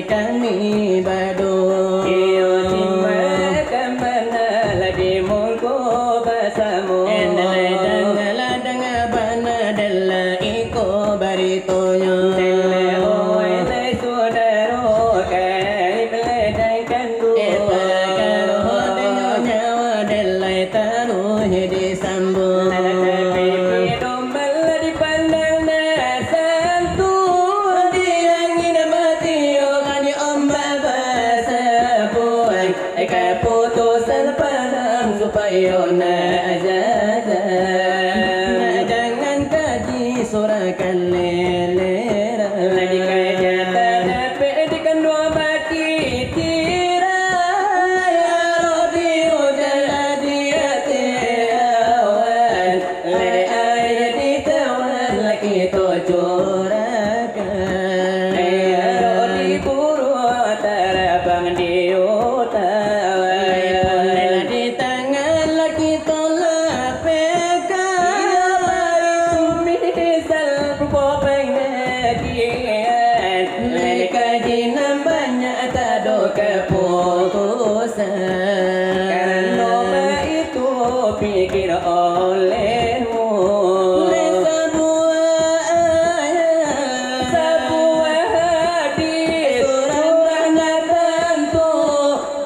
Kami badu, iyo simba kemana lagi mongko. yona azaza jangan kaji surakan lelera lagi kaya tanah pedikan dua baki tirai rodi udah dia tiawan lele air di tawan lagi to curakan rodi buru tarabang diuta karena itu pikir olehmu sebuah hadis surahnya tentu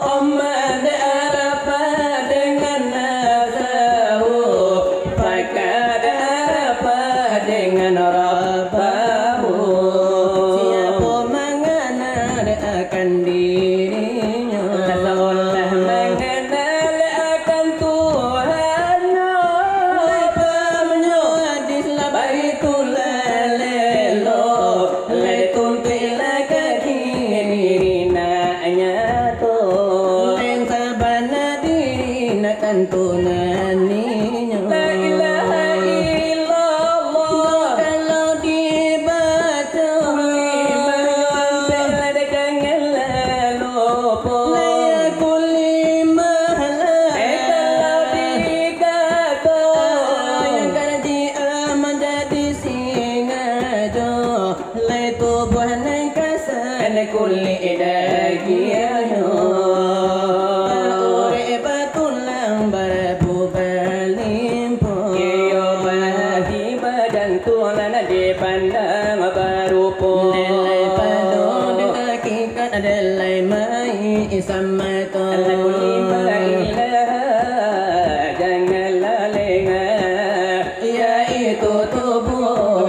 Omad apa dengan nafsahu fakad apa dengan rabbahu siapa mengenal akan dirinya seolah mengenal akan Tuhannya lepas menyadis baitul lelo letun pila kadirina nyato len sabana dirina kantunaninya la ilaha illallah kalau dibaca ada jangan lupa kalau dikata yang kaji menjadi singajo lai tubuh nang kasan kulli dagianyo ore batulang barabu balimpo yo bagi badan tulan di pandang barupo nilai padu di hakikat adalah mai sama to kulli janganlah lengah yaitu tubuh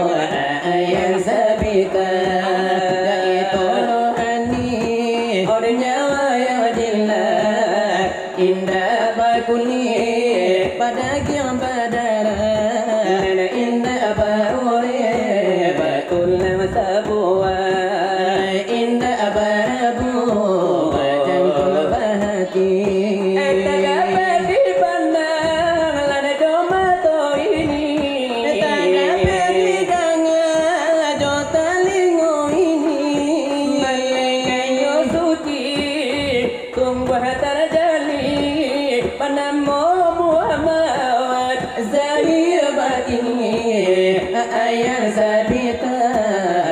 yang sabita yaitu rohani orangnya yang jelas indah bakuli pada yang badara indah barure batul sabuah indah barabu badan kul bahati ayah sabita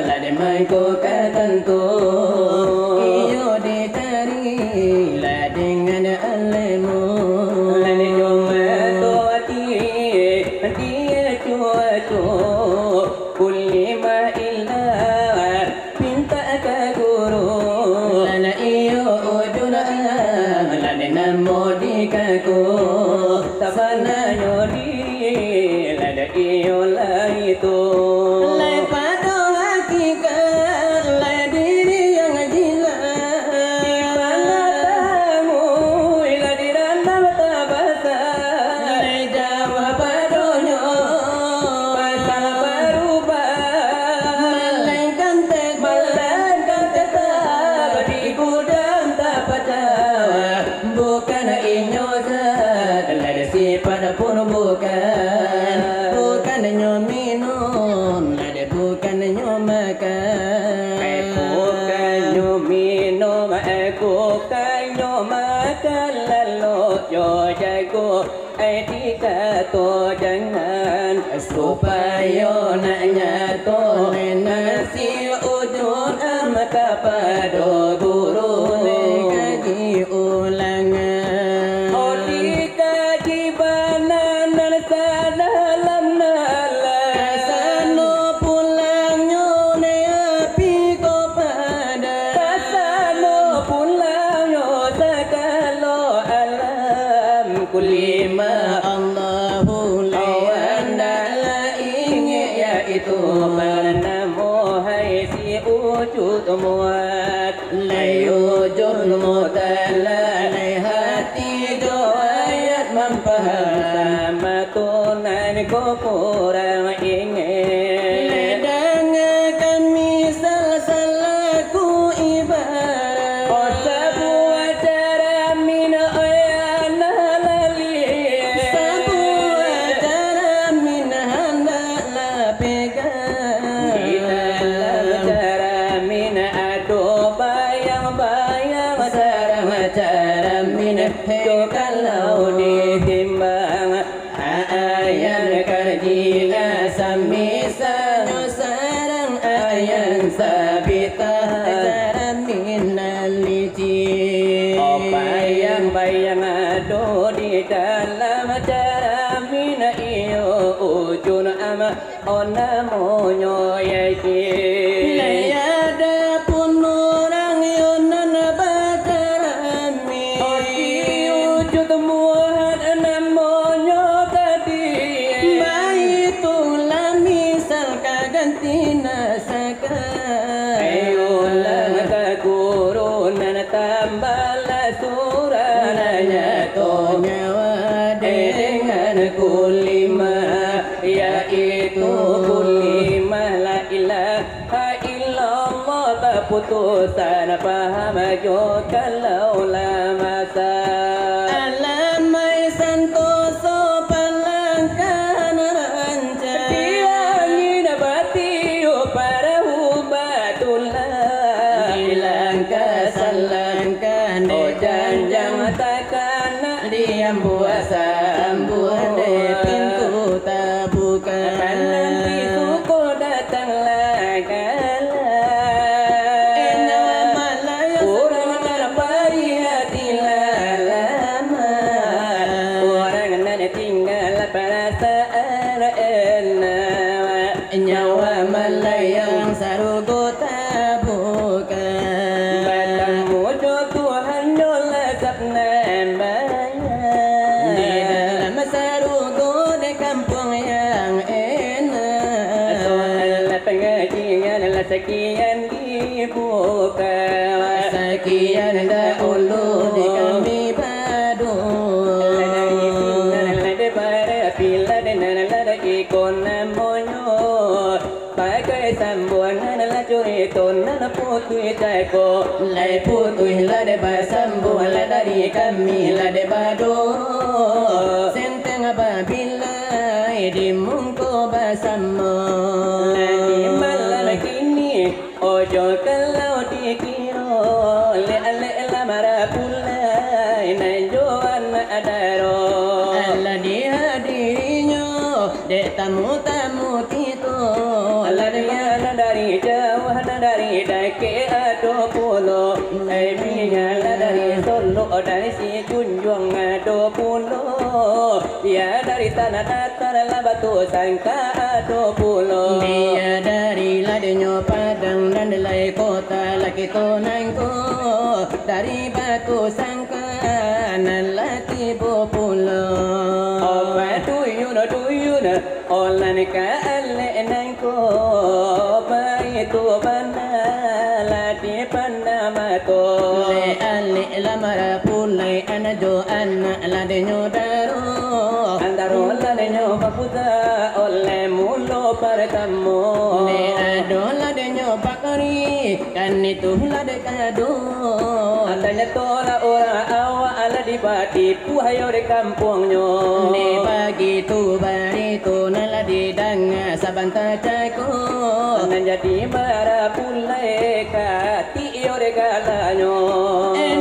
lade mangko katanto iyo ditari la dengan alemu lade jomato ati dia cuaco kulli ma illa pinta ka guru lana iyo ujuna lade namo dikaku sabana yodi lade iyo itu lai pada hakikat lai diri yang jelas di mana tamu ila di dalam tabasa lai jawab padonyo pasal berubah melainkan tetap di gudang tak pacawa bukan inyozat lai sifat pun bukan minum lade bukan makan bukan minum bukan makan lalu yo jago etika to jangan supaya nanya to nasi ujung maka pada guru kaji ulangan dikaji banan sana kulima Allahu lawanda ingin yaitu panamu hai si wujud muat layujud mutala hati doayat mampu kurang ingin. Ledang kami salah-salahku ibarat. Oh sebuah cara mina ayana lali. Sebuah cara mina hendaklah pegang. Di dalam cara mina adu bayang-bayang. Sarang cara mina tu kalau ditimbang. Ayang kardila samisanya sarang ayang sabita. Cara mina licin. Oh bayang-bayang adu di dalam cara mina iyo ujun ama ona monyo yakin. Layada pun orang yonan batarami. Oh di ujud muhat namonyo tadi. Baitulah misal kaganti nasaka. Ayulang kagurunan tambala surananya to. Nyawa Dengan kulima yaitu kulima la ilaha illallah tak putusan paham jo kalau masa Alamai santoso palangkan ranca. diangin batiu para hubatullah Dilangkah salangkan oh janjang takkan diam puasa ambuan de pintu tak buka. nanti suku datanglah kala Malaya orang terpari hati lama orang nan tinggal perasaan enak nyawa malayang sarugo tak buka. bertemu jo Tuhan nyolah sabnan Di dalam sarugo di kampung yang enak. soal pengajian sekian dibuka Sekian dahulu di kami padu. Lai putui la de basambu la dari kami la de badu. Senteng apabila di mungko basamu. Ojo kalau dikiro le lamara pulai najuan adaro Allah dihadirinya dek tamu-tamu kita. Alariana dari jauh dari dake ado pulo Aibinya dari Solo dari si Junjung ado pulo dia dari tanah datar lah batu sangka ado pulo Dia dari ladenya Padang dan delai kota laki tonangko. Dari batu sangkanan laki bopulo. Apa tuyuna Olan ka ale nangko Baitu bana Lati panamato Le ale lamara pulai anajo anak ladenyo daro. Antaro ladenyo paputa Ole mulo pertamo Le ado ladenyo bakari kan itu lade kado. Andanya tola ora awa ala dibati Puhayo di kampungnya Ne bagi tu bari tu nala di danga sabanta cako. Nan jadi bara pulai kati ore galanyo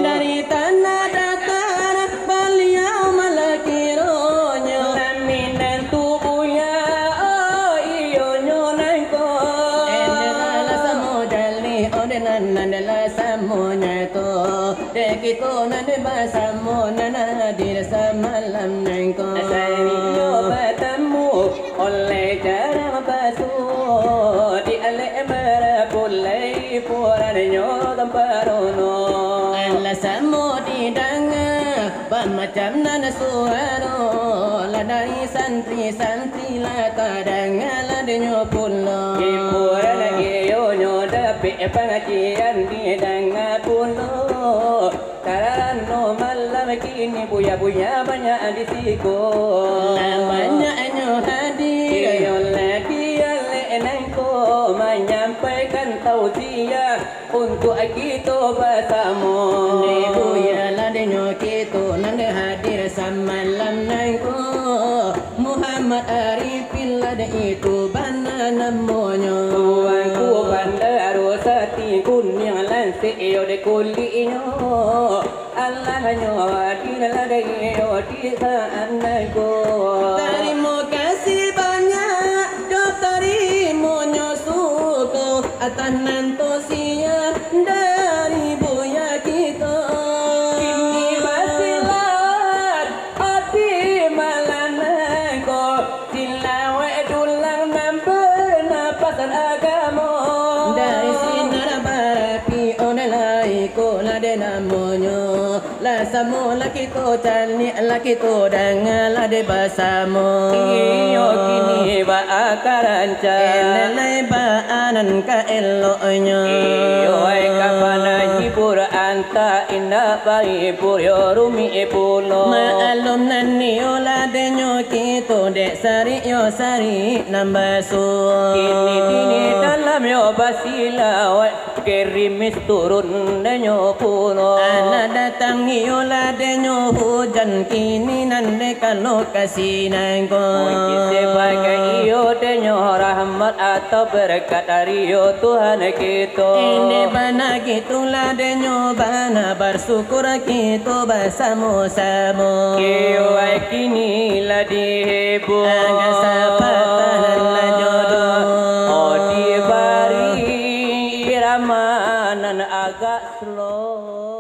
Dari tanah datar beliau malakironyo. Laminan tubuhnya oh iyo nyonangko Endala samo jali odenan nandala samo nyato. Dekito nande basamo nana dir samalam nangko. Asaliyo bertemu oleh jarang basuh Di ale bara pulai puranyo tamparono Allah samo di danga macam nana suaro. La dari santri-santri la kadanga la denyo pulo. Ipura lagi yo nyoda pe pengajian di danga pulo Karano malam kini buya-buya banyak di siku Banyaknya hadir menyampaikan tausiah untuk kita bersama. Buya ladenyo kita nanda hadir samalam nangko Muhammad Arifin lade itu bana namanya. Tuanku bandar rosati kuning lansik yo de kulinya. Allahnya adil lade yo di sanako. Terima kasih banyak terimonya suku atas nantosia dari buya kita. Kini basilat hati malanako silawe dulang nampak napasan agama. Dari sinar barapi onelai ko lade namanya. La samo laki to cani laki to dengan lade bersama. Iyo kini ba akaranca. Elelai ba anan ka eloknya. Iyo kapana hibur anta indah bagi hibur yo rumi pulo. Maalum nani olade nyoki to dek sari yo sari nambasu. Kini dalam yo basila kerimis turun denyo pulo. Anak datang olade nyo hujan kini nande kalau kasih nangko. Sebagai iyo denyo rahmat atau berkat dari yo Tuhan kita. Ini bana gitu lade nyo bana bersyukur kita bersama-sama. Iyo kini ladi heboh. Agak sapatan la jodoh. Oh dibari iramanan agak slow.